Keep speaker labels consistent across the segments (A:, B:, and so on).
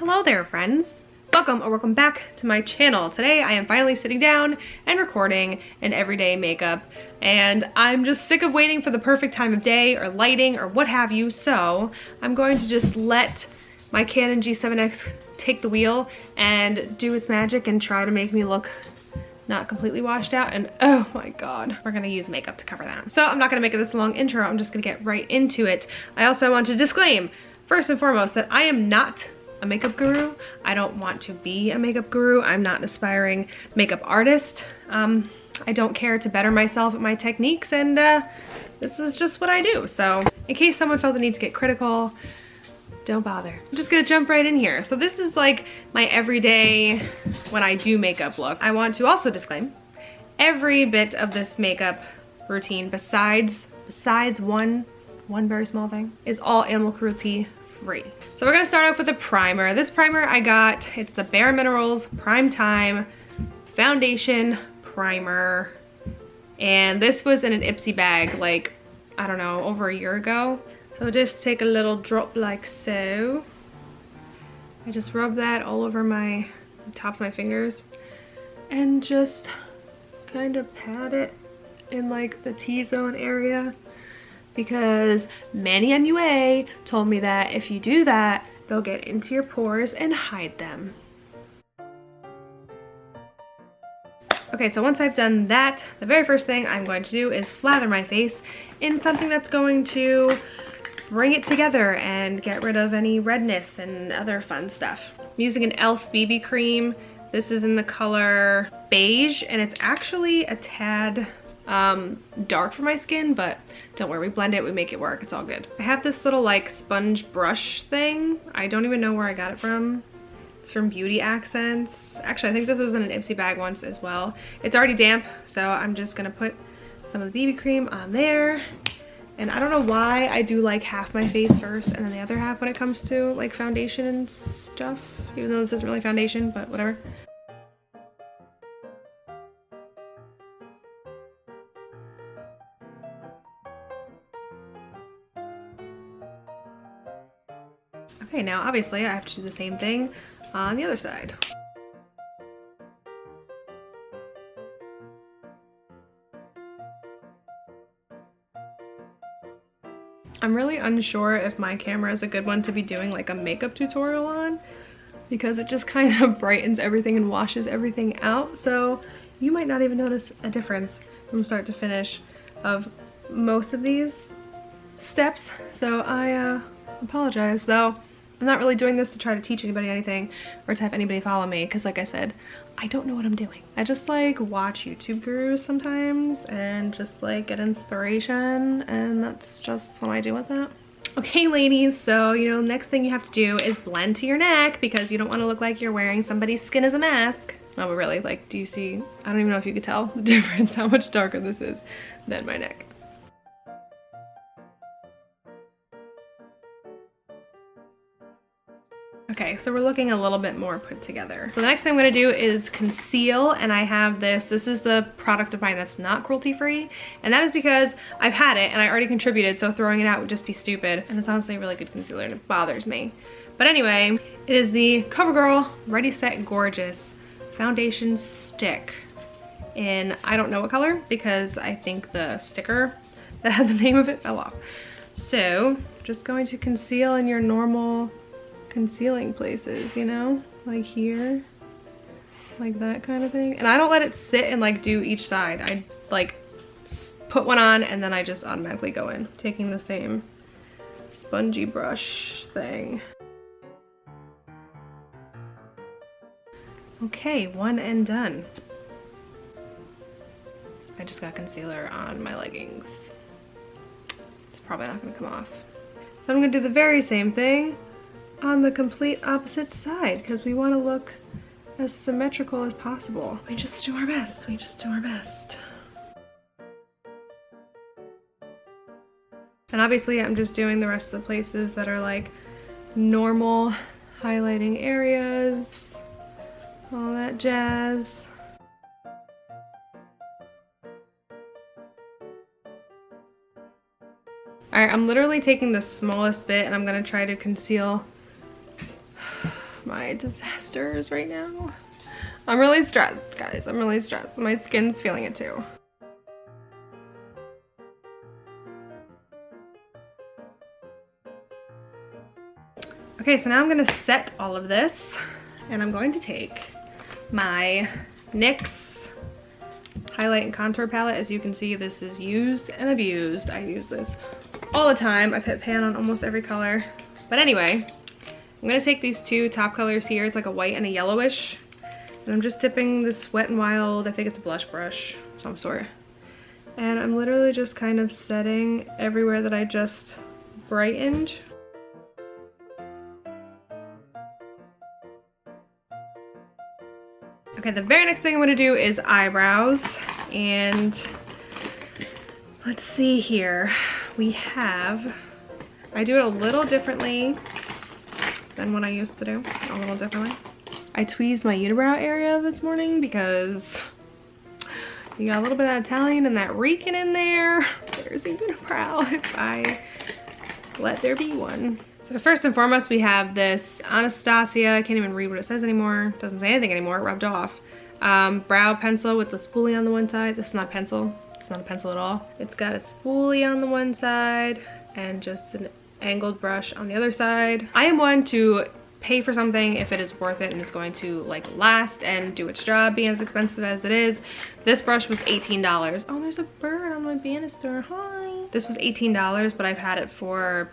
A: Hello there, friends. Welcome back to my channel. Today I am finally sitting down and recording an everyday makeup, and I'm just sick of waiting for the perfect time of day or lighting or what have you, so I'm going to just let my Canon G7X take the wheel and do its magic and try to make me look not completely washed out. And oh my god, we're gonna use makeup to cover that. So I'm not gonna make it this long intro, I'm just gonna get right into it. I also want to disclaim, first and foremost, that I am not a makeup guru. I don't want to be a makeup guru. I'm not an aspiring makeup artist. I don't care to better myself at my techniques, and this is just what I do. So in case someone felt the need to get critical, don't bother. I'm just gonna jump right in here. So this is like my everyday when I do makeup look. I want to also disclaim every bit of this makeup routine besides one very small thing is all animal cruelty free. So we're gonna start off with a primer. This primer I got, it's the Bare Minerals Prime Time Foundation Primer. And this was in an Ipsy bag like, I don't know, over a year ago. So just take a little drop like so. I just rub that all over my tops of my fingers and just kind of pat it in like the T-zone area, because Manny MUA told me that if you do that, they'll get into your pores and hide them. Okay, so once I've done that, the very first thing I'm going to do is slather my face in something that's going to bring it together and get rid of any redness and other fun stuff. I'm using an e.l.f. BB cream. This is in the color beige, and it's actually a tad dark for my skin, but don't worry, we blend it, we make it work, it's all good. I have this little like sponge brush thing. I don't even know where I got it from. It's from Beauty Accents. Actually, I think this was in an Ipsy bag once as well. It's already damp, so I'm just gonna put some of the BB cream on there. And I don't know why I do like half my face first and then the other half when it comes to like foundation and stuff, even though this isn't really foundation, but whatever. Okay, now obviously I have to do the same thing on the other side. I'm really unsure if my camera is a good one to be doing like a makeup tutorial on, because it just kind of brightens everything and washes everything out. So you might not even notice a difference from start to finish of most of these steps. So I apologize, though. I'm not really doing this to try to teach anybody anything or to have anybody follow me, because like I said, I don't know what I'm doing. I just like watch YouTube gurus sometimes and just like get inspiration, and that's just what I do with that. Okay, ladies, so you know, next thing you have to do is blend to your neck, because you don't want to look like you're wearing somebody's skin as a mask. No, but really, like, do you see? I don't even know if you could tell the difference, how much darker this is than my neck. Okay, so we're looking a little bit more put together. So the next thing I'm gonna do is conceal, and I have this is the product of mine that's not cruelty free, and that is because I've had it and I already contributed, so throwing it out would just be stupid, and it's honestly a really good concealer and it bothers me. But anyway, it is the CoverGirl Ready Set Gorgeous Foundation Stick in, I don't know what color, because I think the sticker that had the name of it fell off. So just going to conceal in your normal concealing places, you know, like here, like that kind of thing. And I don't let it sit and like do each side. I like put one on and then I just automatically go in, taking the same spongy brush thing. Okay, one and done. I just got concealer on my leggings. It's probably not gonna come off. So I'm gonna do the very same thing on the complete opposite side, because we want to look as symmetrical as possible. We just do our best. We just do our best. And obviously I'm just doing the rest of the places that are like normal highlighting areas, all that jazz. Alright, I'm literally taking the smallest bit and I'm gonna try to conceal my disasters right now. I'm really stressed, guys. I'm really stressed. My skin's feeling it too. Okay, so now I'm gonna set all of this, and I'm going to take my NYX highlight and contour palette. As you can see, this is used and abused. I use this all the time. I've hit pan on almost every color. But anyway, I'm gonna take these two top colors here. It's like a white and a yellowish. And I'm just dipping this Wet n Wild, I think it's a blush brush of some sort. And I'm literally just kind of setting everywhere that I just brightened. Okay, the very next thing I'm gonna do is eyebrows, and let's see here. I do it a little differently than what I used to do, a little differently. I tweezed my unibrow area this morning because you got a little bit of that Italian and that Rican in there. There's a unibrow if I let there be one. So first and foremost, we have this Anastasia, I can't even read what it says anymore. It doesn't say anything anymore, it rubbed off. Brow pencil with the spoolie on the one side. This is not a pencil. It's not a pencil at all. It's got a spoolie on the one side and just an angled brush on the other side. I am one to pay for something if it is worth it and is going to like last and do its job, being as expensive as it is. This brush was $18. Oh, there's a bird on my banister. Hi. This was $18, but I've had it for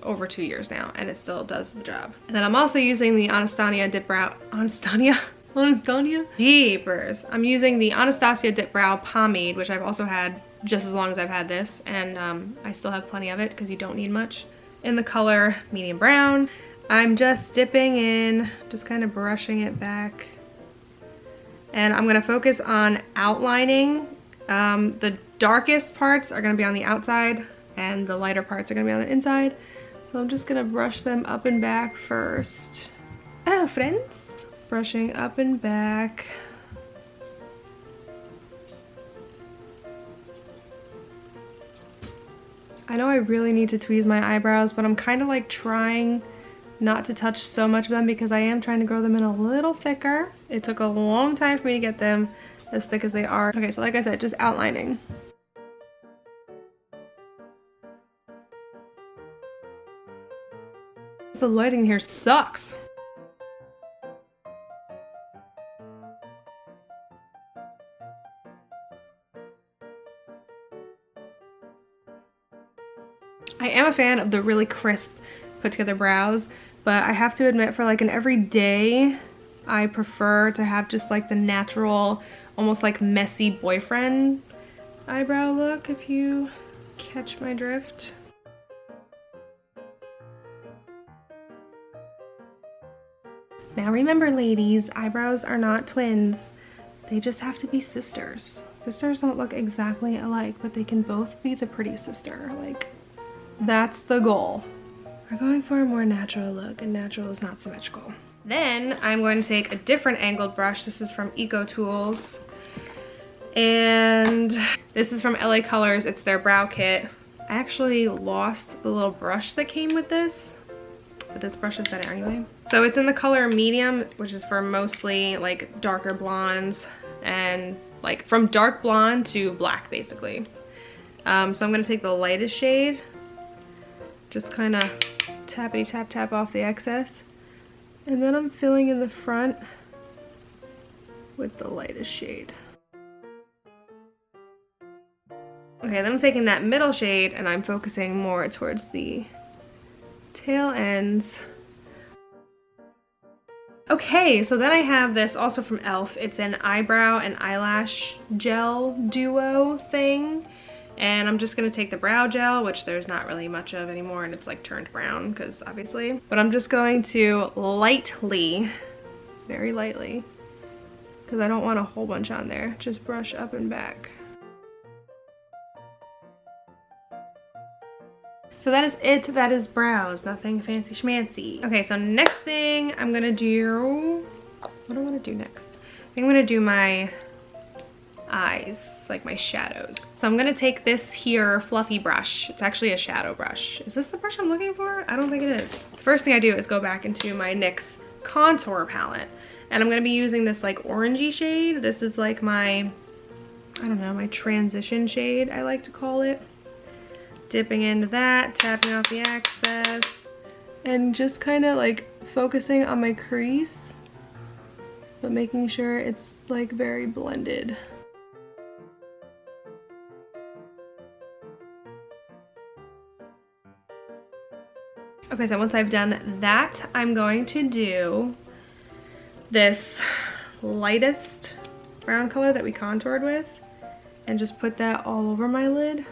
A: over 2 years now, and it still does the job. And then I'm also using the Anastasia Dip Brow, Anastasia? Jeepers. I'm using the Anastasia Dip Brow Pomade, which I've also had just as long as I've had this, and I still have plenty of it because you don't need much. In the color medium brown, I'm just dipping in, just kind of brushing it back. And I'm gonna focus on outlining. The darkest parts are gonna be on the outside, and the lighter parts are gonna be on the inside. So I'm just gonna brush them up and back first. Oh, friends. Brushing up and back. I know I really need to tweeze my eyebrows, but I'm kind of like trying not to touch so much of them because I am trying to grow them in a little thicker. It took a long time for me to get them as thick as they are. Okay, so like I said, just outlining. The lighting here sucks. I am a fan of the really crisp put together brows, but I have to admit for like an everyday, I prefer to have just like the natural, almost like messy boyfriend eyebrow look, if you catch my drift. Now remember, ladies, eyebrows are not twins. They just have to be sisters. Sisters don't look exactly alike, but they can both be the pretty sister. Like, that's the goal. We're going for a more natural look, and natural is not symmetrical. Then I'm going to take a different angled brush. This is from Eco Tools. And this is from LA Colors. It's their brow kit. I actually lost the little brush that came with this, but this brush is better anyway. So it's in the color medium, which is for mostly like darker blondes and like from dark blonde to black basically. So I'm gonna take the lightest shade, just kind of tappity tap tap off the excess, and then I'm filling in the front with the lightest shade. Okay, then I'm taking that middle shade and I'm focusing more towards the tail ends. Okay, so then I have this also from e.l.f. It's an eyebrow and eyelash gel duo thing. And I'm just gonna take the brow gel, which there's not really much of anymore, and it's like turned brown, because obviously. But I'm just going to lightly, very lightly, because I don't want a whole bunch on there, just brush up and back. So that is it. That is brows. Nothing fancy schmancy. Okay, so next thing I'm gonna do, what do I want to do next? I think I'm gonna do my eyes. highlights, like my shadows. So I'm gonna take this here fluffy brush. It's actually a shadow brush. Is this the brush I'm looking for? I don't think it is. First thing I do is go back into my NYX contour palette. And I'm gonna be using this like orangey shade. This is like my, I don't know, my transition shade, I like to call it. Dipping into that, tapping off the excess, and just kind of like focusing on my crease, but making sure it's like very blended. Okay, so once I've done that, I'm going to do this lightest brown color that we contoured with and just put that all over my lid.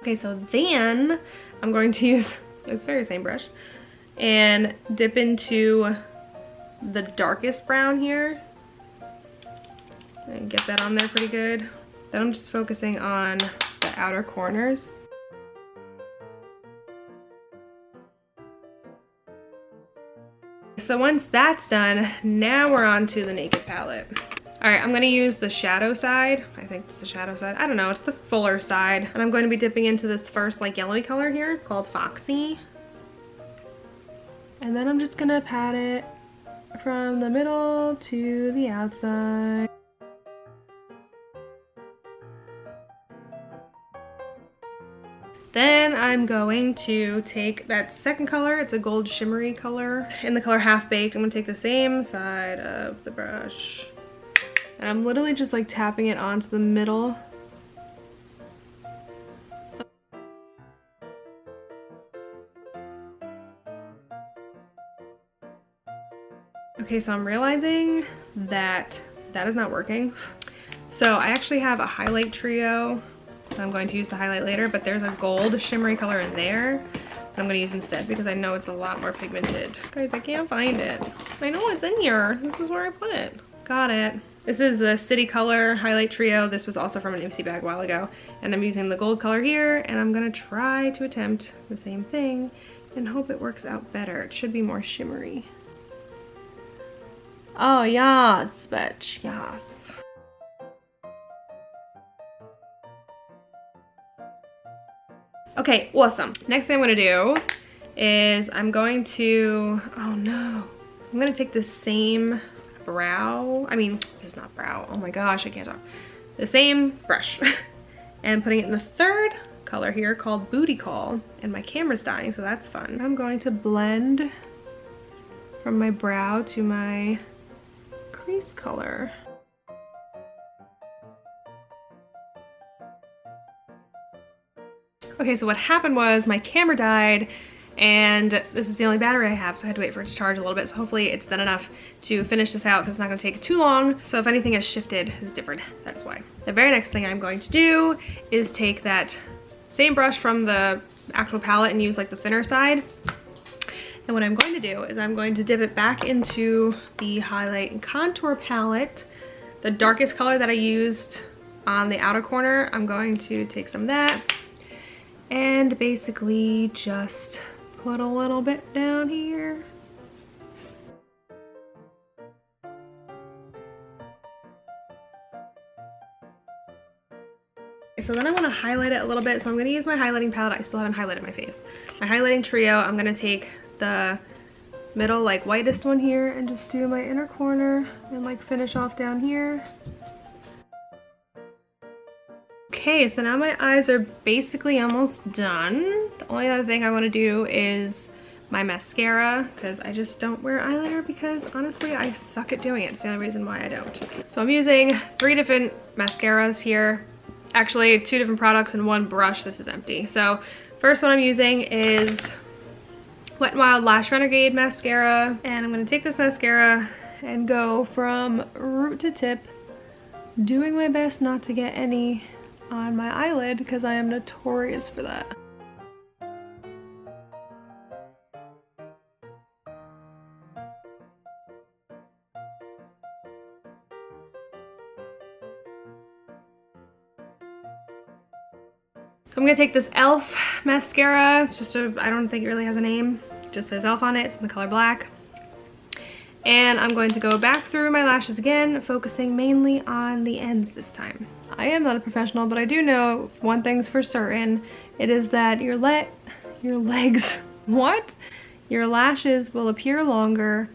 A: Okay, so then I'm going to use this very same brush and dip into the darkest brown here and get that on there pretty good. Then I'm just focusing on the outer corners. So once that's done, now we're on to the Naked palette. All right, I'm gonna use the shadow side. I think it's the shadow side. I don't know, it's the fuller side. And I'm going to be dipping into this first like yellowy color here. It's called Foxy. And then I'm just gonna pat it from the middle to the outside. Then I'm going to take that second color, it's a gold shimmery color, in the color Half Baked. I'm gonna take the same side of the brush. And I'm literally just like tapping it onto the middle. Okay, so I'm realizing that that is not working. So I actually have a highlight trio that I'm going to use to highlight later, but there's a gold shimmery color in there that I'm going to use instead because I know it's a lot more pigmented. Guys, I can't find it. I know it's in here. This is where I put it. Got it. This is the City Color Highlight Trio. This was also from an Ipsy bag a while ago. And I'm using the gold color here, and I'm gonna try to attempt the same thing and hope it works out better. It should be more shimmery. Oh, yes, bitch, yes. Okay, awesome. Next thing I'm gonna do is I'm going to, oh no. I'm gonna take the same brow, this is not brow, oh my gosh, I can't talk. The same brush and putting it in the third color here called Booty Call, and my camera's dying, so that's fun. I'm going to blend from my brow to my crease color. Okay, so what happened was my camera died, and this is the only battery I have, so I had to wait for it to charge a little bit. So hopefully it's done enough to finish this out because it's not going to take too long. So if anything has shifted, it's different. That's why. The very next thing I'm going to do is take that same brush from the actual palette and use like the thinner side. And what I'm going to do is I'm going to dip it back into the highlight and contour palette. The darkest color that I used on the outer corner, I'm going to take some of that and basically just put a little bit down here. So then I want to highlight it a little bit, so I'm going to use my highlighting palette. I still haven't highlighted my face. My highlighting trio, I'm going to take the middle like whitest one here and just do my inner corner and like finish off down here. Okay, so now my eyes are basically almost done. The only other thing I want to do is my mascara, because I just don't wear eyeliner because honestly I suck at doing it. It's the only reason why I don't. So I'm using 3 different mascaras here. Actually 2 different products and 1 brush. This is empty. So first one I'm using is Wet n Wild Lash Renegade mascara, and I'm going to take this mascara and go from root to tip, doing my best not to get any on my eyelid because I am notorious for that. So I'm gonna take this e.l.f. mascara. It's just I don't think it really has a name. It just says e.l.f. on it. It's in the color black. And I'm going to go back through my lashes again, focusing mainly on the ends this time. I am not a professional, but I do know one thing's for certain. It is that your legs, what? Your lashes will appear longer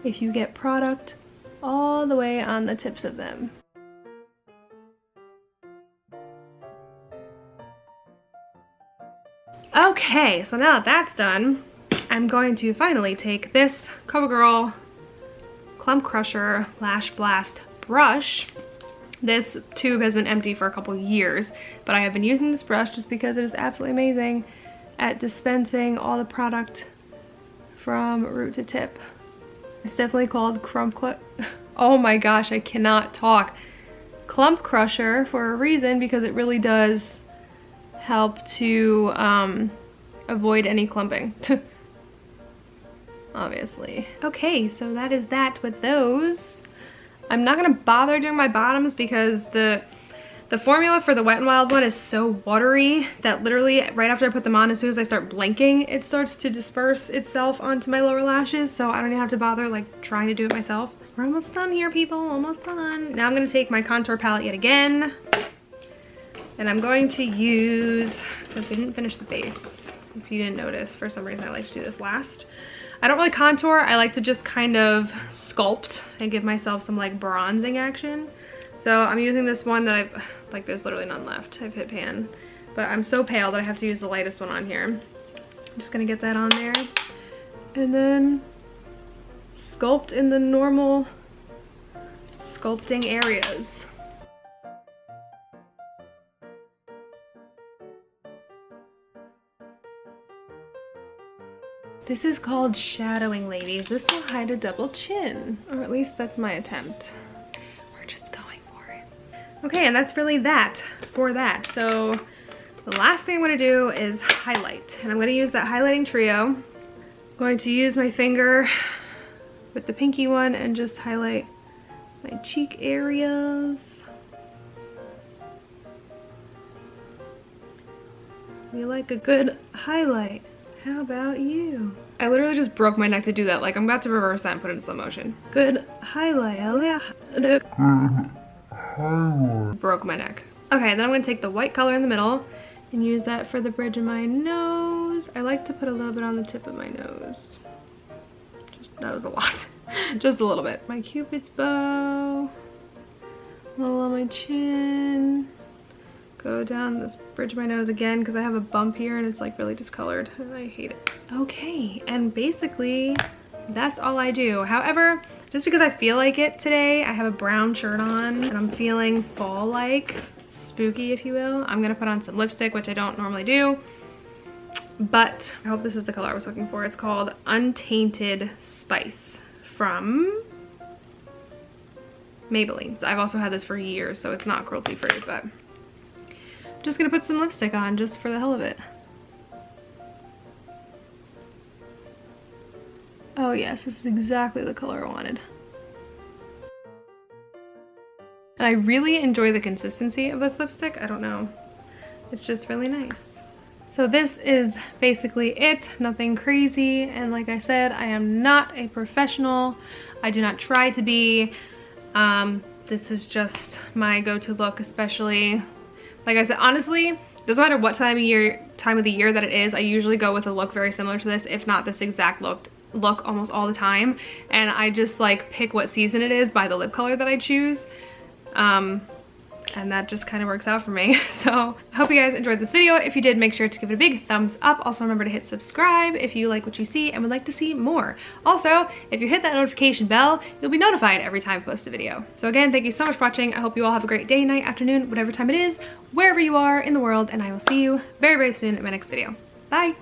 A: if you get product all the way on the tips of them. Okay, so now that that's done, I'm going to finally take this CoverGirl Clump Crusher Lash Blast brush. This tube has been empty for a couple years, but I have been using this brush just because it is absolutely amazing at dispensing all the product from root to tip. It's definitely called oh my gosh, I cannot talk. Clump Crusher for a reason, because it really does help to avoid any clumping. Obviously. Okay, so that is that with those. I'm not gonna bother doing my bottoms because the formula for the Wet n Wild one is so watery that literally right after I put them on, as soon as I start blinking, it starts to disperse itself onto my lower lashes, so I don't even have to bother like trying to do it myself. We're almost done here, people, almost done. Now I'm gonna take my contour palette yet again, and I'm going to use, because we didn't finish the face, if you didn't notice, for some reason I like to do this last. I don't really contour, I like to just kind of sculpt and give myself some like bronzing action. So I'm using this one that like there's literally none left, I've hit pan. But I'm so pale that I have to use the lightest one on here. I'm just gonna get that on there. And then sculpt in the normal sculpting areas. This is called shadowing, ladies. This will hide a double chin, or at least that's my attempt. We're just going for it. Okay, and that's really that for that. So the last thing I'm gonna do is highlight, and I'm gonna use that highlighting trio. I'm going to use my finger with the pinky one and just highlight my cheek areas. We like a good highlight. How about you? I literally just broke my neck to do that. Like, I'm about to reverse that and put it in slow motion. Good highlight. Broke my neck. Okay, then I'm gonna take the white color in the middle and use that for the bridge of my nose. I like to put a little bit on the tip of my nose. That was a lot. Just a little bit. My Cupid's bow. A little on my chin. Go down this bridge of my nose again because I have a bump here and it's like really discolored and I hate it. Okay, and basically that's all I do. However, just because I feel like it today, I have a brown shirt on and I'm feeling fall-like, spooky if you will. I'm gonna put on some lipstick, which I don't normally do, but I hope this is the color I was looking for. It's called Untainted Spice from Maybelline. I've also had this for years, so it's not cruelty free, but I'm just gonna put some lipstick on just for the hell of it. Oh yes, this is exactly the color I wanted. And I really enjoy the consistency of this lipstick. I don't know, it's just really nice. So this is basically it, nothing crazy. And like I said, I am not a professional. I do not try to be. This is just my go-to look, especially, like I said, honestly, doesn't matter what time of the year that it is, I usually go with a look very similar to this, if not this exact look almost all the time. And I just like pick what season it is by the lip color that I choose. And that just kind of works out for me. So I hope you guys enjoyed this video. If you did, make sure to give it a big thumbs up. Also remember to hit subscribe if you like what you see and would like to see more. Also, if you hit that notification bell, you'll be notified every time I post a video. So again, thank you so much for watching. I hope you all have a great day, night, afternoon, whatever time it is, wherever you are in the world, and I will see you very, very soon in my next video. Bye!